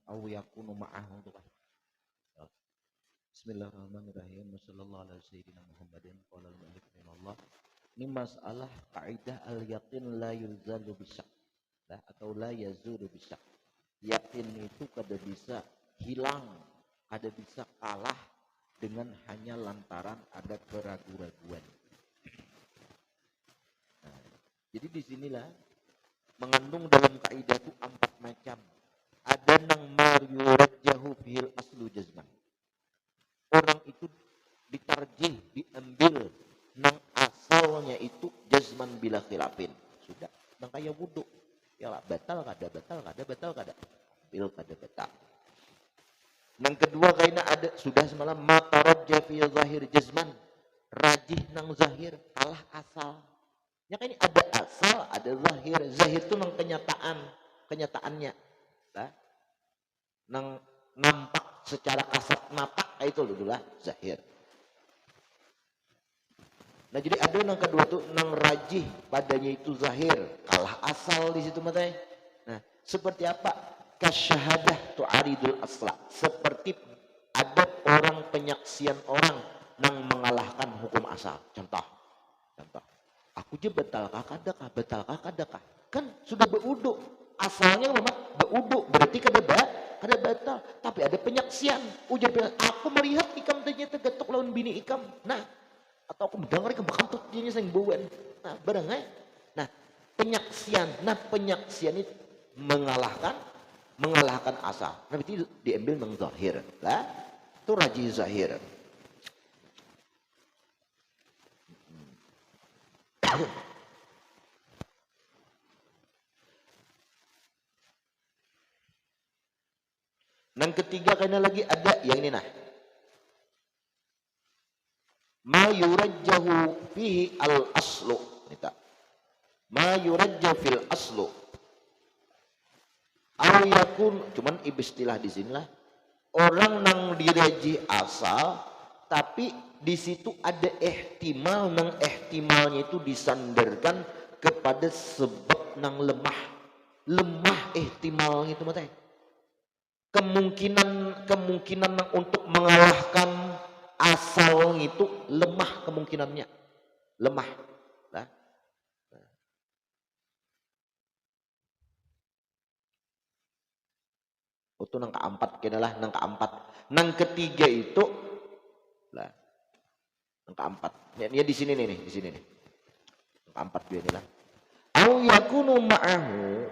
aw yakunu ma'ahu tuh kan. Bismillahirrahmanirrahim. Wassallallahu ala sayyidina Muhammadin qala al-mu'allif rahimahullah. Ini masalah kaidah al-yaqin la yulzalu bisyak, atau la yazulu bisyak. Yakin itu kada bisa hilang, kada bisa kalah dengan hanya lantaran ada keraguan-raguan. Nah, jadi disinilah mengandung dalam kaidah itu 4 macam. Ada nang marjurajjahu fil aslu jazman. Orang itu ditarjih, diambil nang asalnya itu jazman bila khilafin. Sudah, nang kayak wudu. Ya lah, batal kada, bil kada batal. Nang kedua kayaknya ada sudah semalam matarajja fi zahir jazman. Rajih nang zahir kalah asal. Ya kan ini ada asal, ada zahir. Zahir itu nang kenyataannya. Nah, nang nampak secara kasat mata itu dulu lah zahir. Nah jadi ada nang kedua tuh nang rajih padanya itu zahir kalah asal di situ matanya. Nah seperti apa? Kasyahadah tu'aridul asla. Seperti ada orang penyaksian orang nang mengalahkan hukum asal. Contoh. Aku je betalkah kadakah? Kan sudah beuduk. Asalnya memang beuduk berarti kada batal. Tapi ada penyaksian. Ujar aku melihat ikam ternyata getok lawan bini ikam. Nah atau aku mendengar ikam bakantut dia sang bawan. Nah barang Nah penyaksian itu mengalahkan asal. Nah itu diambil nang zahir. Lah itu rajih zahir. Nang ketiga kena lagi ada yang ini nah. Ma yurajjahu fihi al aslu. Nita. Ma yurajjahu fil aslu. Aw yakun cuman istilah di sinilah. Orang nang diraji asal tapi di situ ada ihtimal nang ihtimalnya itu disandarkan kepada sebab nang lemah ihtimalnya itu matanya. Kemungkinan untuk mengalahkan asal itu lemah kemungkinannya. Lemah. Nah. Itu nang keempat kenalah nang keempat. Nang ketiga itu lah. Nang keempat. Ya di sini nih, di sini nih. Nang keempat dia inilah. Au yakunu ma'ahu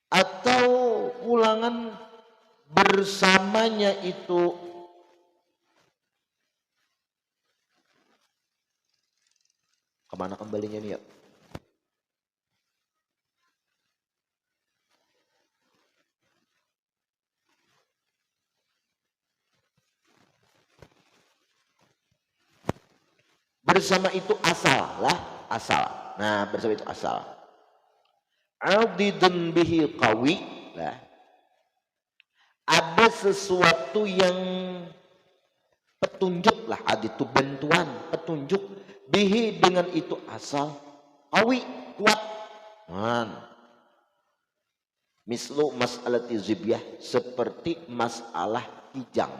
atau ulangan bersamanya itu kemana kembalinya nih ya? Bersama itu asal lah, asal. Nah bersama itu asal. Adidun bihi qawi lah. Ada sesuatu yang petunjuk lah, ada itu bantuan, petunjuk bihi dengan itu asal qawi kuat. Mislu mas'alati zibyah seperti masalah kijang.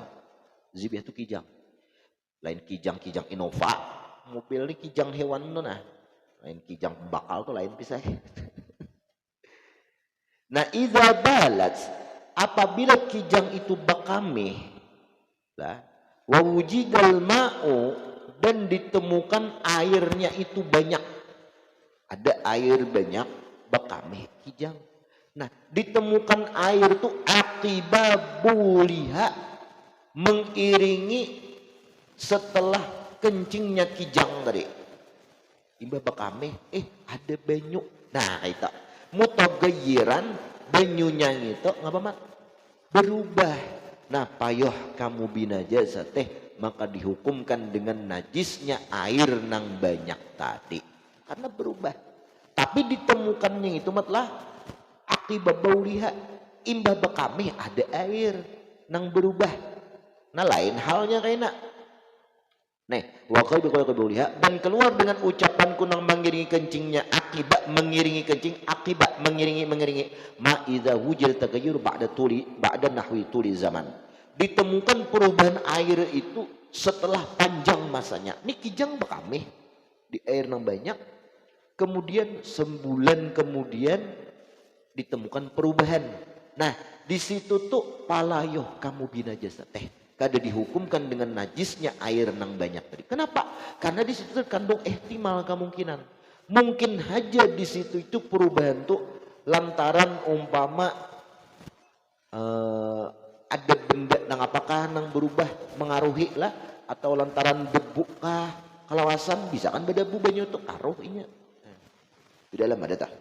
Zibyah itu kijang. Lain kijang Innova. Mobil ini kijang hewan itu nah. Lain kijang bakal tuh lain pisah. Nah, idza balat apabila kijang itu bakame lah wa wujidal ma'u dan ditemukan airnya itu banyak. Ada air banyak bakame kijang. Nah, ditemukan air itu akibabuliha mengiringi setelah kencingnya kijang tadi. Imba bakame ada banyu. Nah, itu mutagayyiran banyunya itu ngapa mak? Berubah. Nah, payoh kamu binajasateh maka dihukumkan dengan najisnya air nang banyak tadi. Karena berubah. Tapi ditemukannya itu matlah akibabauliha imbah bakame ada air nang berubah. Nah, lain halnya kayaknya Nah, wa qabiha dan keluar dengan ucapanku nang mengiringi kencingnya akibat mengiringi kencing akibat mengiringi ma idza wujil tagayyur ba'da nahwi tuli zaman. Ditemukan perubahan air itu setelah panjang masanya. Ini kijang bekameh di air nang banyak, kemudian sebulan kemudian ditemukan perubahan. Nah, di situ tuh palayoh kamu binajasa kada dihukumkan dengan najisnya air nang banyak tadi. Kenapa? Karena di situ terkandung ihtimal kemungkinan. Mungkin saja di situ itu perubahan tuh lantaran umpama ada benda nang apakah nang berubah mengaruhi lah, atau lantaran debu kah kalawasan bisa kan beda bubanya untuk aruhnya. Di dalam ada tak?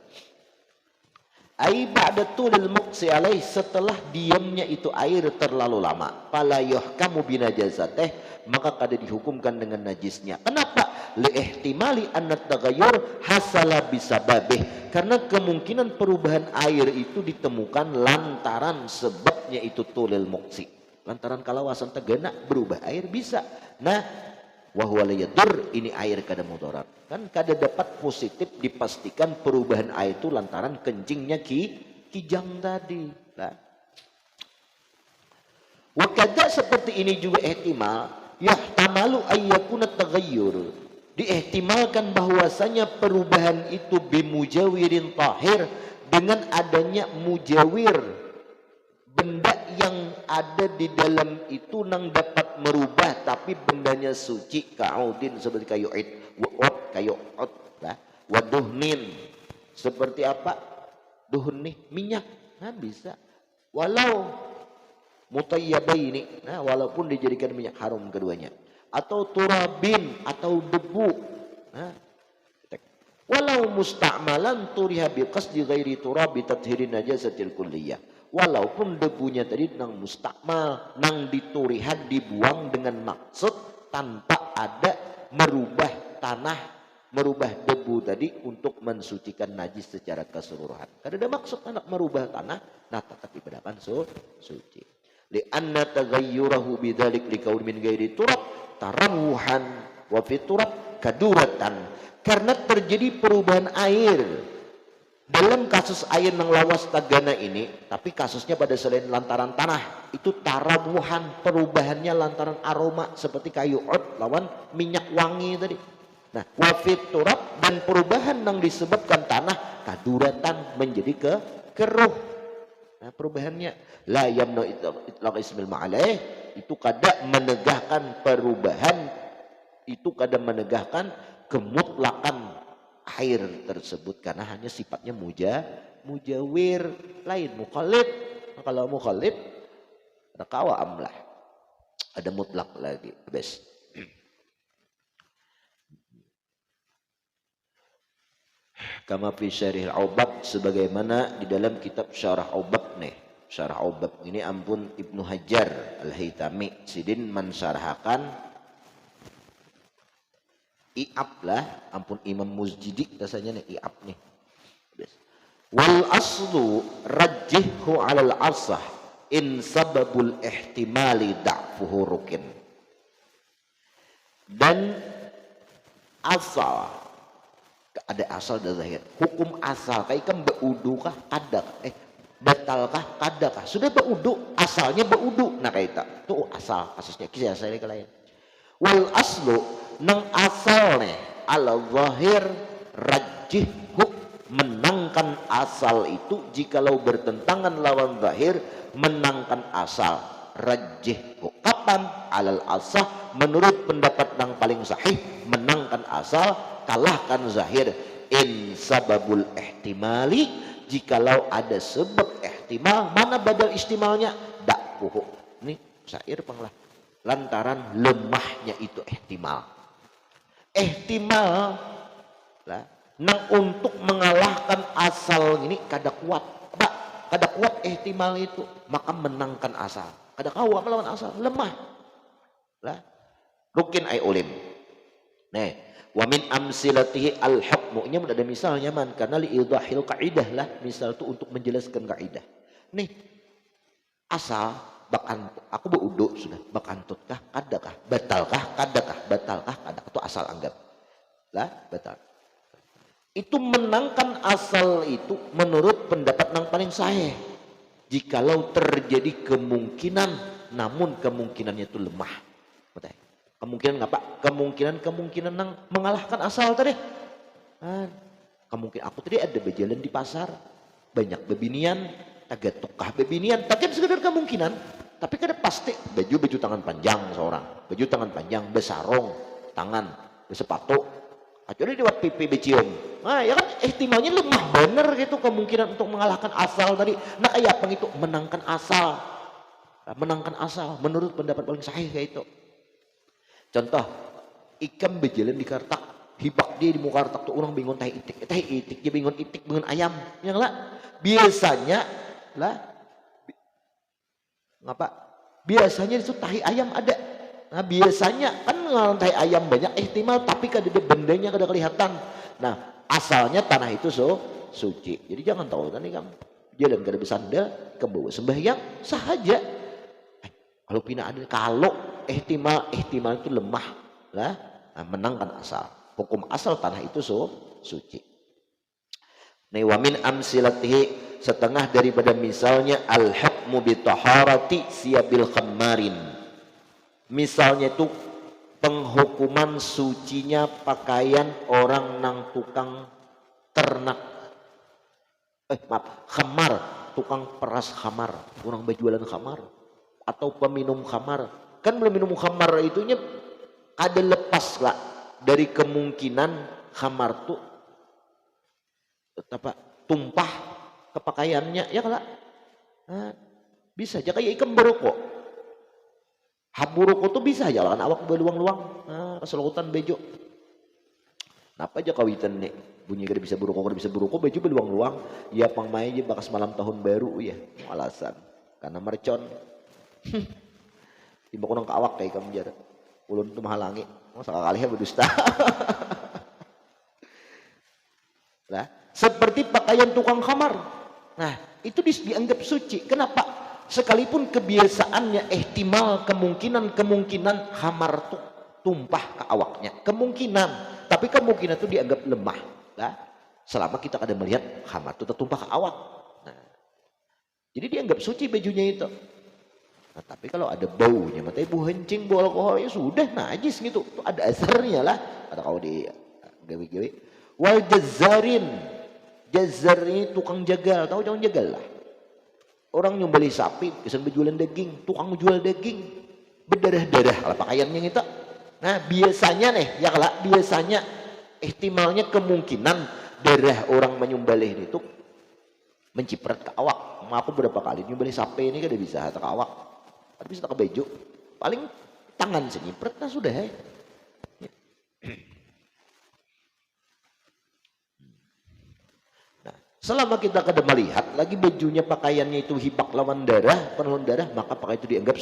Ai ba'da tulil muqsi alaih, setelah diamnya itu air terlalu lama, fala yuhkamu binajasatih, maka kada dihukumkan dengan najisnya. Kenapa? Li ihtimali anna taghayyur hasala bisababih, karena kemungkinan perubahan air itu ditemukan lantaran sebabnya itu tulil muqsi, lantaran kalawasan tegana berubah air bisa. Nah, wahwa la yadur, ini air kada mudarat. Kan kada dapat positif dipastikan perubahan air itu lantaran kencingnya kijang tadi. Nah. Wakada seperti ini juga ihtimal yahtamalu ayyakuna taghayyur. Diihtimalkan bahwasanya perubahan itu bimujawirin tahir, dengan adanya mujawir, benda yang ada di dalam itu nang dapat merubah tapi bendanya suci, ka'udin seperti kayu wa'ud kayu ud lah, waduhnin seperti apa, duhun nih minyak, nah bisa, walau mutayyabaini, nah walaupun dijadikan minyak haram keduanya, atau turabin atau debu, nah walau musta'malan turiha biqasdi ghairi turabi tathirin najasatil kulliyah, walaupun debunya tadi nang mustakmal, nang diturihat dibuang dengan maksud tanpa ada merubah tanah, merubah debu tadi untuk mensucikan najis secara keseluruhan. Kada ada maksud anak merubah tanah, nah tetap dibadakan suci. Li'anna taghayyurahu bidzalik likaun min ghairi turab tarawuhan wa fi turab kaduratan, karena terjadi perubahan air dalam kasus air nang lawas tagana ini, tapi kasusnya pada selain lantaran tanah, itu tarawuhan, perubahannya lantaran aroma seperti kayu ud lawan minyak wangi tadi. Nah, wafit turab, dan perubahan yang disebabkan tanah kaduratan menjadi keruh. Nah, perubahannya la yamnu itlaq ismil ma'alaih, itu kada menegahkan perubahan, itu kada menegahkan kemutlakan air tersebut, karena hanya sifatnya mujawir, lain mukhallid. Kalau mukhallid ada kawa amlah, ada mutlak lagi bes. Kama fi syarih al-Aubab, sebagaimana di dalam kitab Syarah Aubab nih. Syarah Aubab ini ampun Ibnu Hajar Al-Haytami sidin mensyarahkan I'ab lah, ampun Imam Muzjidi rasanya nih I'ab nih. Wal aslu rajjihu 'alal asah in sababul ihtimali da'fuhu rukin. Dan asal, ada asal dan zahir. Hukum asal kayak kan beudu kah kada batalkah kada kah? Sudah beudu, asalnya beudu. Nah kayak itu asal kasusnya kisah saya lain. Wal aslu nang asal nih ala zahir rajjihu, menangkan asal itu jikalau bertentangan lawan zahir, menangkan asal rajjihu. Kapan? Alal asah, menurut pendapat yang paling sahih, menangkan asal, kalahkan zahir. In sababul ihtimali, jikalau ada sebab ihtimal, mana badal istimalnya? Dakpuhu. Ini syair panglah. Lantaran lemahnya itu ihtimal. Ihtimal lah, nang untuk mengalahkan asal ini kada kuat. Kada kuat ihtimal itu, maka menangkan asal. Kada kawa melawan asal, lemah. Lah, rukin ay ulim. Nah, wa min amsilatihi al-hukmu, nya ada misalnya man, karena li idahil kaidah lah, misal itu untuk menjelaskan kaidah. Nih, asal Bakan aku beuduk sudah bakantut kah kadakah batalkah kadakah batalkah kadak itu asal anggap lah batal. Itu menangkan asal itu menurut pendapat yang paling sahih. Jikalau terjadi kemungkinan, namun kemungkinannya itu lemah. Betul. Kemungkinan apa? Kemungkinan yang mengalahkan asal tadi. Kemungkinan aku tadi ada berjalan di pasar, banyak bebinian, agak tukah bebinian, tapi sekedar kemungkinan. Tapi kada pasti baju tangan panjang seorang, baju tangan panjang, besarong, tangan, besepatu, kecuali lewat pipi becium. Nah ya kan ihtimalnya lemah bener gitu kemungkinan untuk mengalahkan asal tadi. Nah kayak apa itu menangkan asal. Menangkan asal menurut pendapat paling sahih kayak itu. Contoh ikan berjalan di kartak, hibak dia di muka kartak tuh orang bingung teh itik dia bingung itik bingung ayam. Yang lah biasanya lah ngapa? Biasanya itu tahi ayam ada. Nah biasanya kan tahi ayam banyak ihtimal tapi kada ada bendanya kada kelihatan. Nah asalnya tanah itu suci. Jadi jangan tahu tadi kamu jalan kada bersandal kebawa sembahyang sahaja. Kalau pina ada kalau ihtimal itu lemah lah nah, menangkan asal. Hukum asal tanah itu suci. Nah wa min amsilatihi setengah daripada misalnya al-hukmu bi taharati siyabil khammarin. Misalnya itu penghukuman sucinya pakaian orang nang tukang ternak khamar, tukang peras khamar, orang berjualan khamar atau peminum khamar. Kan minum khamar itunya ada lepas lah dari kemungkinan khamar tuh apa tumpah ke pakaiannya ya kalau nah, bisa aja kayak ikan berokok haburoko tuh bisa aja kan awak beluang-luang nah, keseluruhan bejo napa aja kawitan nih bunyi kada bisa berokok bejo beluang-luang ya pangmai aja bakas malam tahun baru ya alasan karena mercon tiba kunang ke awak kayak kamu jarak ulun tuh menghalangi sekali ya berdusta lah seperti pakaian tukang khamar. Nah, itu dianggap suci. Kenapa? Sekalipun kebiasaannya ihtimal kemungkinan khamar tuh tumpah ke awaknya. Kemungkinan, tapi kemungkinan itu dianggap lemah. Lah, selama kita kada melihat khamar itu tertumpah ke awak. Nah, jadi dianggap suci bajunya itu. Nah, tapi kalau ada baunya, matanya bau hencing, bau alkohol, ya sudah najis gitu. Itu ada asarnya lah. Ada kau di gawe-gawe. Wal jazzarin. Jazzar ini tukang jagal, tahu jangan jagal lah. Orang nyembeli sapi, kesan berjualan daging, tukang jual daging, berdarah-darah lah pakaiannya itu. Nah biasanya nih, ya kalau biasanya ihtimalnya kemungkinan darah orang menyembelih itu menciprat ke awak. Aku berapa kali nyembelih sapi ini kada bisa ke awak, kada bisa ke baju, paling tangan senyiprat nah sudah. Selama kita kada melihat lagi bajunya pakaiannya itu hibak lawan darah, penuh darah, maka pakai itu dianggap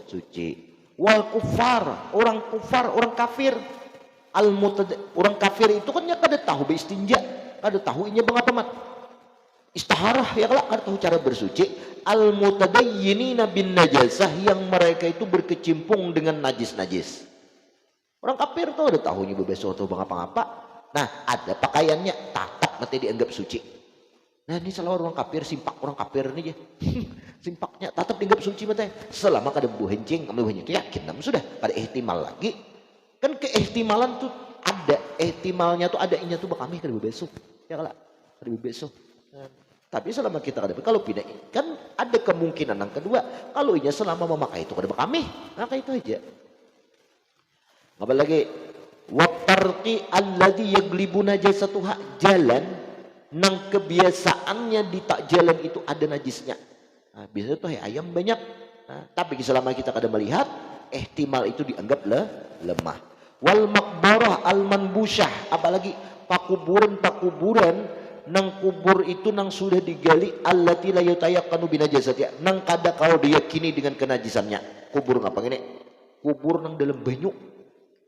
suci. Wal kufar, orang kafir. Orang kafir itu kan kada tahu beistinja, kada tahu inya bangapa mat. Istaharah ya kalau kada tahu cara bersuci. Al mutadayyinina bin najasah yang mereka itu berkecimpung dengan najis-najis. Orang kafir tuh ada tahunya bebeso atau bangapa-ngapa. Nah, ada pakaiannya tatap mati dianggap suci. Nah ini salah orang kafir, simpak orang kafir ini ya. Simpaknya tetap dianggap suci mata. Selama kada bu hencing, kamu bu hencing yakin namun sudah kada ihtimal lagi. Kan keihtimalan tuh ada, ihtimalnya tuh ada inya tuh bakami kada besok. Ya kalau kada besok. Nah, tapi selama kita kada kalau pindah kan ada kemungkinan yang kedua kalau inya selama memakai itu kada bakami. Nah kayak itu aja. Apa lagi? Watarti alladhi yaglibu najasatuha jalan nang kebiasaannya di tak jalan itu ada najisnya. Nah, biasanya tuh ayam banyak. Nah, tapi selama kita kada melihat, ihtimal itu dianggap lemah. Wal makbarah al manbusyah, apalagi pakuburan nang kubur itu nang sudah digali allati la yutayaqqanu binajasati. Nang kada kau diyakini dengan kenajisannya. Kubur ngapa ini? Kubur nang dalam banyu.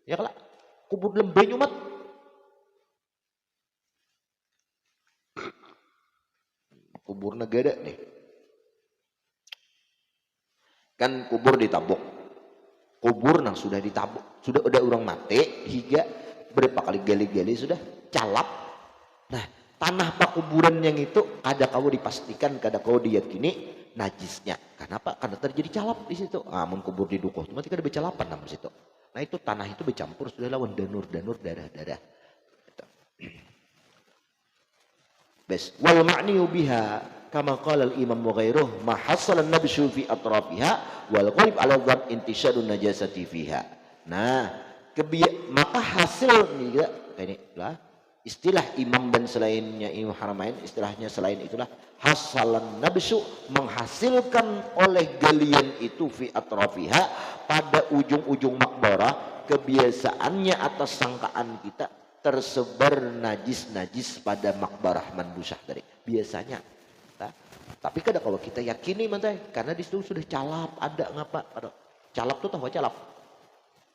Ya kalau kubur dalam banyu mat kubur negara nih kan kubur ditabuk, kubur nang sudah ditabuk, sudah ada orang mati hingga berapa kali gali-gali sudah calap. Nah, tanah pakuburan yang itu kada kau dipastikan, kada kau diyakini najisnya. Kenapa? Karena terjadi calap di situ. Mun kubur di dukuh itu mati kada becalapan nang di situ. Nah, itu tanah itu bercampur sudah lawan danur-danur darah-darah. Bes wal ma'niyu biha kama qala al imam wa ghairuh ma hasala an-nabshu fi atrafiha wal ghalib ala dhann intisyadun najasati fiha. Nah, maka hasil nih ini lah istilah imam dan selainnya Imam Haramain, istilahnya selain itulah hasalan nabsu, menghasilkan oleh galian itu fi atrafiha, pada ujung-ujung makbarah. Kebiasaannya atas sangkaan kita tersebar najis-najis pada makbarah mandusah tadi biasanya. Nah, tapi kadang kalau kita yakini mantai karena di situ sudah calap ada ngapa, calap tuh tahu calap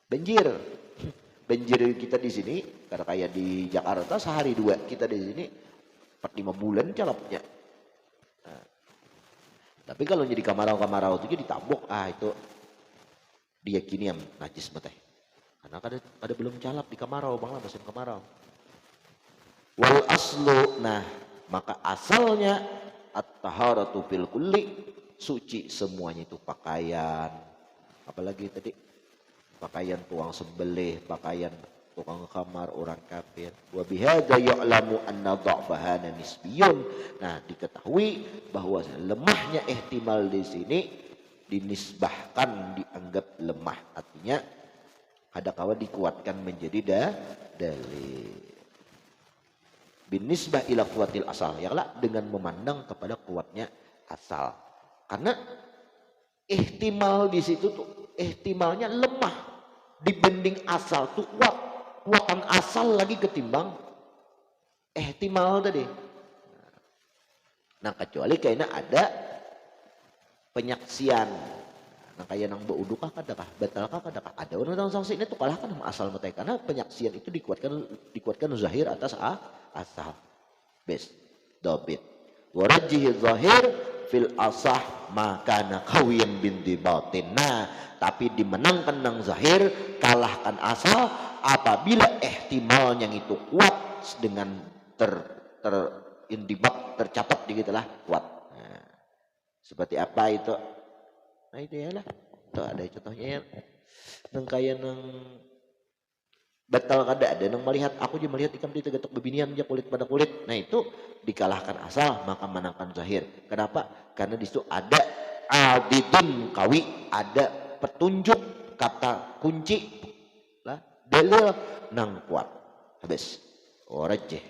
banjir. Banjir kita di sini karena kayak di Jakarta sehari dua, kita di sini 4-5 bulan calapnya. Nah, tapi kalau jadi kamarau-kamarau itu jadi tabok, itu diyakini yang najis mateh. Karena ada belum calap di kamarau, bang lah musim kamarau. Wal aslu, nah maka asalnya at-taharatu fil kulli, suci semuanya itu pakaian, apalagi tadi pakaian tukang sembelih, pakaian tukang kamar orang kafir. Wa bihadza ya'lamu anna dha'faha nisbiyun. Nah, diketahui bahwa lemahnya ihtimal di sini dinisbahkan, dianggap lemah, artinya ada kawan dikuatkan menjadi dalil. Binisbah ila kuatil asal, yaklah dengan memandang kepada kuatnya asal. Karena ihtimal di situ tuh ihtimalnya lemah dibanding asal tuh kuat. Kuatan asal lagi ketimbang ihtimal tadi. Nah, kecuali kayaknya ada penyaksian. Nah, kayak nang beudukah kadakah batalkah kadakah ada orang sanksi ini tuh kalahkan sama asal mata, karena penyaksian itu dikuatkan zahir atas asal. Bes dobit warajihi zahir fil asah makana kawiyan binti batin. Nah, tapi dimenangkan nang zahir, kalahkan asal apabila ihtimal yang itu kuat dengan terindibak, tercatat digitulah kuat. Nah, seperti apa itu? Nah, itu ya lah. Tuh ada contohnya nang kaya nang batal kada ada nang melihat, aku juga melihat ikam di tegatok bebinian aja kulit pada kulit. Nah, itu dikalahkan asal maka menangkan zahir. Kenapa? Karena di situ ada adidun kawi, ada petunjuk kata kunci lah, dalil nang kuat. Habis. Orajeh.